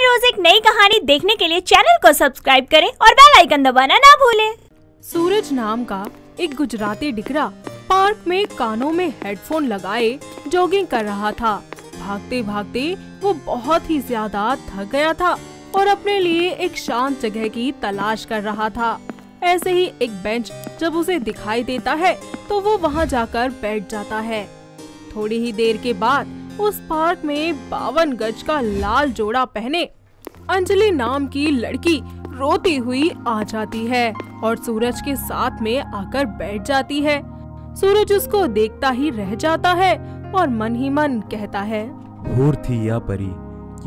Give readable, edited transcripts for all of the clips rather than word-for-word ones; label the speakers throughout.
Speaker 1: रोज एक नई कहानी देखने के लिए चैनल को सब्सक्राइब करें और बेल आइकन दबाना ना भूलें।
Speaker 2: सूरज नाम का एक गुजराती डिगरा पार्क में कानों में हेडफोन लगाए जॉगिंग कर रहा था। भागते भागते वो बहुत ही ज्यादा थक गया था और अपने लिए एक शांत जगह की तलाश कर रहा था। ऐसे ही एक बेंच जब उसे दिखाई देता है तो वो वहाँ जाकर बैठ जाता है। थोड़ी ही देर के बाद उस पार्क में 52 गज का लाल जोड़ा पहने अंजलि नाम की लड़की रोती हुई आ जाती है और सूरज के साथ में आकर बैठ जाती है। सूरज उसको देखता ही रह जाता है और मन ही मन कहता है,
Speaker 3: हूर थी या परी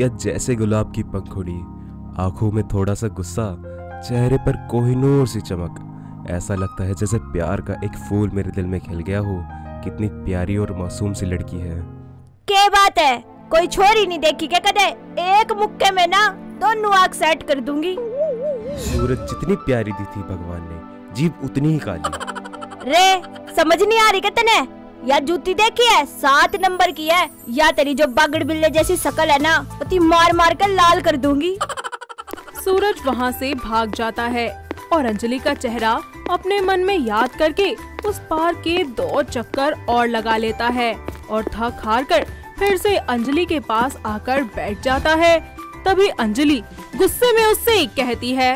Speaker 3: या जैसे गुलाब की पंखुड़ी, आंखों में थोड़ा सा गुस्सा, चेहरे पर कोहिनूर सी चमक। ऐसा लगता है जैसे प्यार का एक फूल मेरे दिल में खिल गया हो। कितनी प्यारी और मासूम सी लड़की है।
Speaker 1: क्या बात है, कोई छोरी नहीं देखी क्या कदे? एक मुक्के में ना दोनों आँख सेट कर दूंगी।
Speaker 3: सूरज जितनी प्यारी दी थी भगवान ने, जीभ उतनी ही काली।
Speaker 1: रे समझ नहीं आ रही क्या तने? या जूती देखी है 7 नंबर की है, या तेरी जो बागड़ बिल्ले जैसी शकल है ना उती मार मार कर लाल कर दूंगी।
Speaker 2: सूरज वहाँ से भाग जाता है और अंजलि का चेहरा अपने मन में याद करके उस पार्क के 2 चक्कर और लगा लेता है और थक हार कर फिर से अंजलि के पास आकर बैठ जाता है। तभी अंजलि गुस्से में उससे कहती है,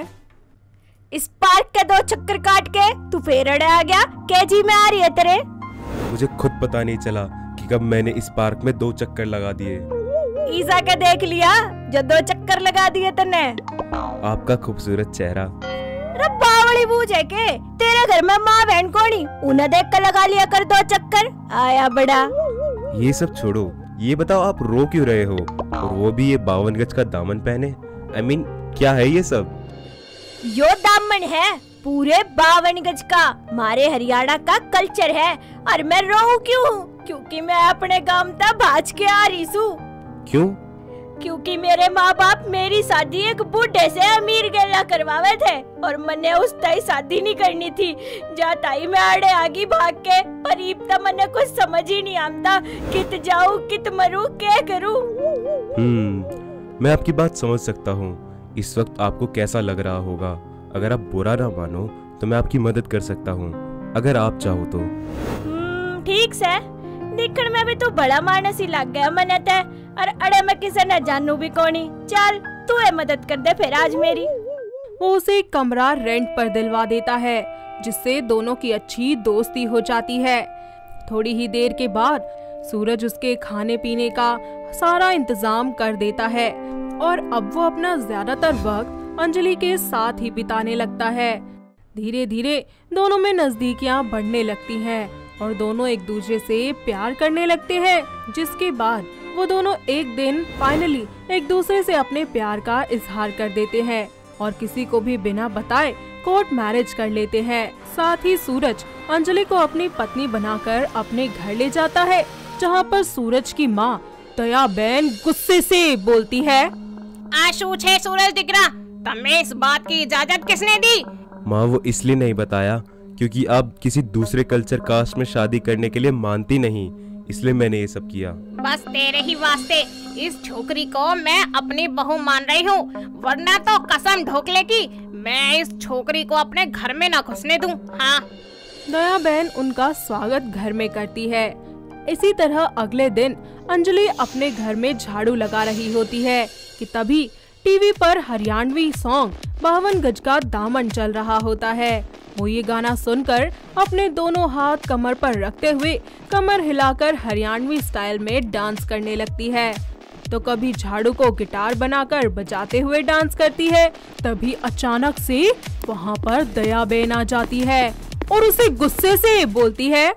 Speaker 1: इस पार्क के 2 चक्कर काट के तू फिर अड़े आ गया? केजी में आ रही है तेरे?
Speaker 3: मुझे खुद पता नहीं चला कि कब मैंने इस पार्क में 2 चक्कर लगा दिए।
Speaker 1: ईसा के देख लिया जो 2 चक्कर लगा दिए तने।
Speaker 3: आपका खूबसूरत चेहरा।
Speaker 1: बावली बूझ है के तेरे घर में माँ बहन कोनी, उन्हें देख कर लगा लिया कर 2 चक्कर। आया बड़ा।
Speaker 3: ये सब छोड़ो, ये बताओ आप रो क्यों रहे हो? और वो भी ये 52 गज का दामन पहने। I mean, क्या है ये सब?
Speaker 1: यो दामन है पूरे 52 गज का, हमारे हरियाणा का कल्चर है। और मैं रो क्यों? क्योंकि मैं अपने गांव तक भाज के आ रही हूँ।
Speaker 3: क्यों?
Speaker 1: क्योंकि मेरे माँ बाप मेरी शादी एक बूढ़े से अमीर गेला करवावे थे और मैंने उस ताई शादी नहीं करनी थी। जा ताई मैं आड़े आगी भाग के, पर इब तक मैंने कुछ समझ ही नहीं आता कित जाऊँ कित मरूँ क्या करूँ।
Speaker 3: मैं आपकी बात समझ सकता हूँ। इस वक्त आपको कैसा लग रहा होगा। अगर आप बुरा ना मानो तो मैं आपकी मदद कर सकता हूँ, अगर आप चाहो तो।
Speaker 1: ठीक से दिखण में भी तू बड़ा मानस ही लग गया मने ते, और अड़े मैं किसे न जानू भी कोनी। चल तू ये मदद कर दे फिर आज मेरी।
Speaker 2: वो उसे एक कमरा रेंट पर दिलवा देता है जिससे दोनों की अच्छी दोस्ती हो जाती है। थोड़ी ही देर के बाद सूरज उसके खाने पीने का सारा इंतजाम कर देता है और अब वो अपना ज्यादातर वक्त अंजलि के साथ ही बिताने लगता है। धीरे धीरे दोनों में नजदीकियां बढ़ने लगती हैं और दोनों एक दूसरे से प्यार करने लगते हैं। जिसके बाद वो दोनों एक दिन फाइनली एक दूसरे से अपने प्यार का इजहार कर देते हैं और किसी को भी बिना बताए कोर्ट मैरिज कर लेते हैं। साथ ही सूरज अंजलि को अपनी पत्नी बनाकर अपने घर ले जाता है, जहाँ पर सूरज की माँ दया बहन गुस्से से बोलती है,
Speaker 4: आशू छे सूरज दिगरा, तुम्हें इस बात की इजाजत किसने दी?
Speaker 3: माँ वो इसलिए नहीं बताया क्योंकि आप किसी दूसरे कल्चर कास्ट में शादी करने के लिए मानती नहीं, इसलिए मैंने ये सब किया।
Speaker 4: बस तेरे ही वास्ते इस छोकरी को मैं अपनी बहू मान रही हूँ, वरना तो कसम ढोकले की मैं इस छोकरी को अपने घर में न घुसने दूँ। हाँ।
Speaker 2: दया बहन उनका स्वागत घर में करती है। इसी तरह अगले दिन अंजलि अपने घर में झाड़ू लगा रही होती है कि तभी टीवी पर हरियाणवी सॉन्ग 52 गज का दामन चल रहा होता है। वो ये गाना सुनकर अपने दोनों हाथ कमर पर रखते हुए कमर हिलाकर हरियाणवी स्टाइल में डांस करने लगती है। तो कभी झाड़ू को गिटार बनाकर बजाते हुए डांस करती है। तभी अचानक से वहाँ पर दया बहन आ जाती है और उसे गुस्से से बोलती है,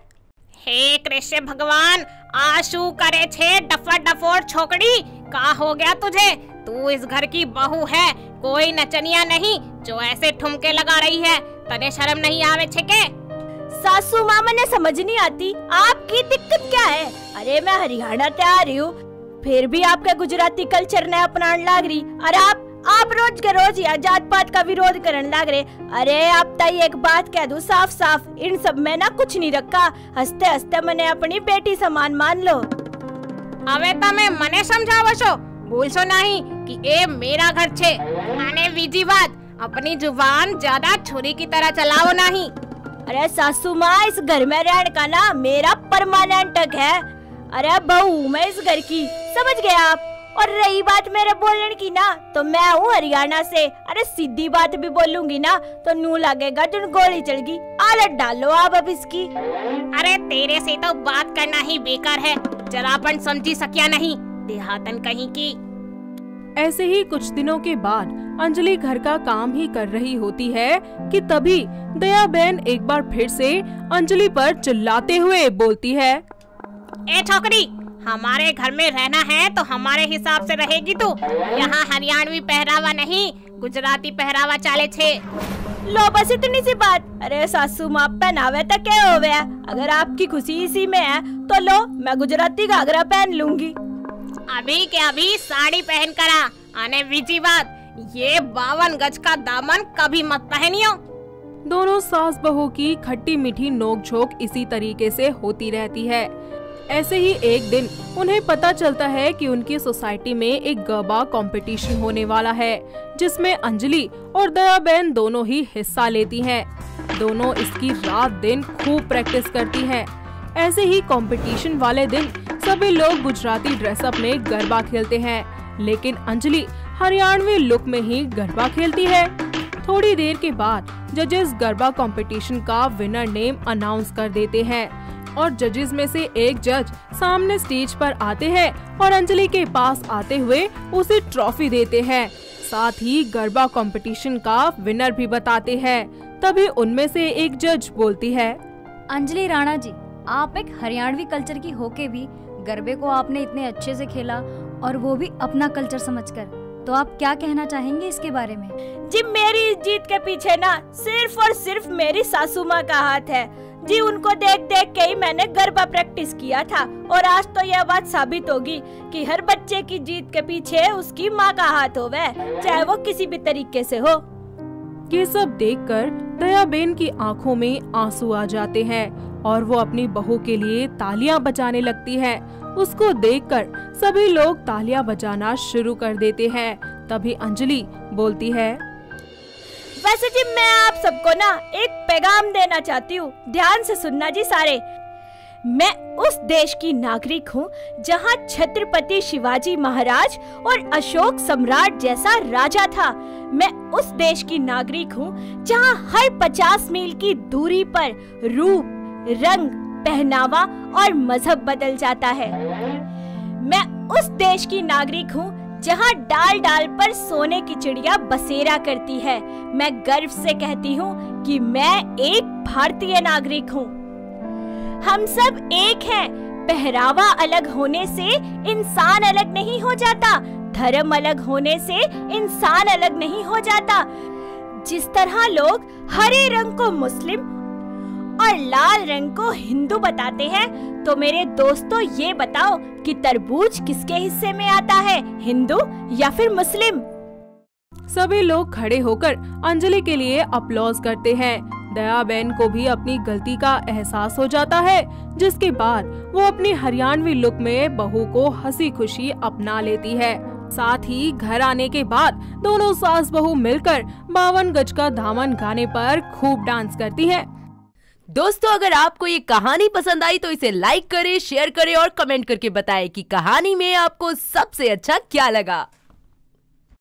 Speaker 4: हे कृष्ण भगवान, आशू करे छे डफर डफोर छोकड़ी, का हो गया तुझे? तू इस घर की बहू है, कोई नचनिया नहीं जो ऐसे ठुमके लगा रही है। तने शर्म नहीं आवे छे के?
Speaker 1: सासू माँ मने समझ नहीं आती आपकी दिक्कत क्या है? अरे मैं हरियाणा से आ रही हूँ, फिर भी आपके गुजराती कल्चर ने अपनाने लग रही। अरे आप रोज के रोज या जात पात का विरोध करने लग रहे। अरे आप ताई एक बात कह दूं साफ साफ, इन सब में ना कुछ नहीं रखा। हंसते हंसते मने अपनी बेटी समान मान लो।
Speaker 4: अवे तमे मने समझावो छो? बोलसो नहीं कि ए मेरा घर छे। आने बीजी बात, अपनी जुबान ज्यादा छुरी की तरह चलाओ नहीं।
Speaker 1: अरे सासू माँ, इस घर में रहने का ना मेरा परमानेंट हक है। अरे बहू मैं इस घर की, समझ गए आप। और रही बात मेरे बोलने की ना, तो मैं हूँ हरियाणा से। अरे सीधी बात भी बोलूंगी ना तो नू लगेगा जो गोली चलगी। आदत डालो आप अब इसकी।
Speaker 4: अरे तेरे से तो बात करना ही बेकार है, जरापन समझी सकिया नहीं, देहातन कहीं की।
Speaker 2: ऐसे ही कुछ दिनों के बाद अंजलि घर का काम ही कर रही होती है कि तभी दया बहन एक बार फिर से अंजलि पर चिल्लाते हुए बोलती है,
Speaker 4: ए छोकरी, हमारे घर में रहना है तो हमारे हिसाब से रहेगी तू। यहाँ हरियाणवी पहरावा नहीं, गुजराती पहरावा चाले छे।
Speaker 1: लो बस इतनी सी बात। अरे सासू माँ, पहनावे तक क्या हो गया? अगर आपकी खुशी इसी में है तो लो, मैं गुजराती घाघरा पहन लूंगी।
Speaker 4: अभी के अभी साड़ी पहन करा। आने बीजी बात, ये 52 गज का दामन कभी मत पहनियो।
Speaker 2: दोनों सास बहू की खट्टी मीठी नोक-झोंक इसी तरीके से होती रहती है। ऐसे ही एक दिन उन्हें पता चलता है कि उनकी सोसाइटी में एक गरबा कंपटीशन होने वाला है, जिसमें अंजलि और दया बहन दोनों ही हिस्सा लेती हैं। दोनों इसकी रात दिन खूब प्रैक्टिस करती हैं। ऐसे ही कंपटीशन वाले दिन सभी लोग गुजराती ड्रेसअप में गरबा खेलते हैं, लेकिन अंजलि हरियाणवी लुक में ही गरबा खेलती है। थोड़ी देर के बाद जजेस गरबा कंपटीशन का विनर नेम अनाउंस कर देते हैं और जजेस में से एक जज सामने स्टेज पर आते हैं और अंजलि के पास आते हुए उसे ट्रॉफी देते हैं। साथ ही गरबा कंपटीशन का विनर भी बताते हैं। तभी उनमें से एक जज बोलती है,
Speaker 5: अंजलि राणा जी, आप एक हरियाणवी कल्चर की होके भी गरबे को आपने इतने अच्छे से खेला, और वो भी अपना कल्चर समझकर, तो आप क्या कहना चाहेंगे इसके बारे में?
Speaker 1: जी, मेरी इस जीत के पीछे ना सिर्फ और सिर्फ मेरी सासू माँ का हाथ है जी। उनको देख देख के ही मैंने गरबा प्रैक्टिस किया था, और आज तो यह बात साबित होगी कि हर बच्चे की जीत के पीछे उसकी माँ का हाथ होवे, चाहे वो किसी भी तरीके से हो।
Speaker 2: ये सब देखकर दया बेन की आंखों में आंसू आ जाते हैं और वो अपनी बहू के लिए तालियां बजाने लगती है। उसको देखकर सभी लोग तालियां बजाना शुरू कर देते हैं। तभी अंजलि बोलती है,
Speaker 1: वैसे जी मैं आप सबको ना एक पैगाम देना चाहती हूँ, ध्यान से सुनना जी सारे। मैं उस देश की नागरिक हूँ जहाँ छत्रपति शिवाजी महाराज और अशोक सम्राट जैसा राजा था। मैं उस देश की नागरिक हूँ जहाँ हर 50 मील की दूरी पर रूप, रंग, पहनावा और मजहब बदल जाता है। मैं उस देश की नागरिक हूँ जहाँ डाल डाल पर सोने की चिड़िया बसेरा करती है। मैं गर्व से कहती हूँ कि मैं एक भारतीय नागरिक हूँ। हम सब एक हैं। पहरावा अलग होने से इंसान अलग नहीं हो जाता, धर्म अलग होने से इंसान अलग नहीं हो जाता। जिस तरह लोग हरे रंग को मुस्लिम और लाल रंग को हिंदू बताते हैं, तो मेरे दोस्तों ये बताओ कि तरबूज किसके हिस्से में आता है, हिंदू या फिर मुस्लिम?
Speaker 2: सभी लोग खड़े होकर अंजलि के लिए अपलॉज करते हैं। दया बहन को भी अपनी गलती का एहसास हो जाता है, जिसके बाद वो अपनी हरियाणवी लुक में बहू को हंसी खुशी अपना लेती है। साथ ही घर आने के बाद दोनों सास बहू मिलकर 52 गज का दामन गाने पर खूब डांस करती हैं।
Speaker 6: दोस्तों, अगर आपको ये कहानी पसंद आई तो इसे लाइक करें, शेयर करें और कमेंट करके बताएं कि कहानी में आपको सबसे अच्छा क्या लगा।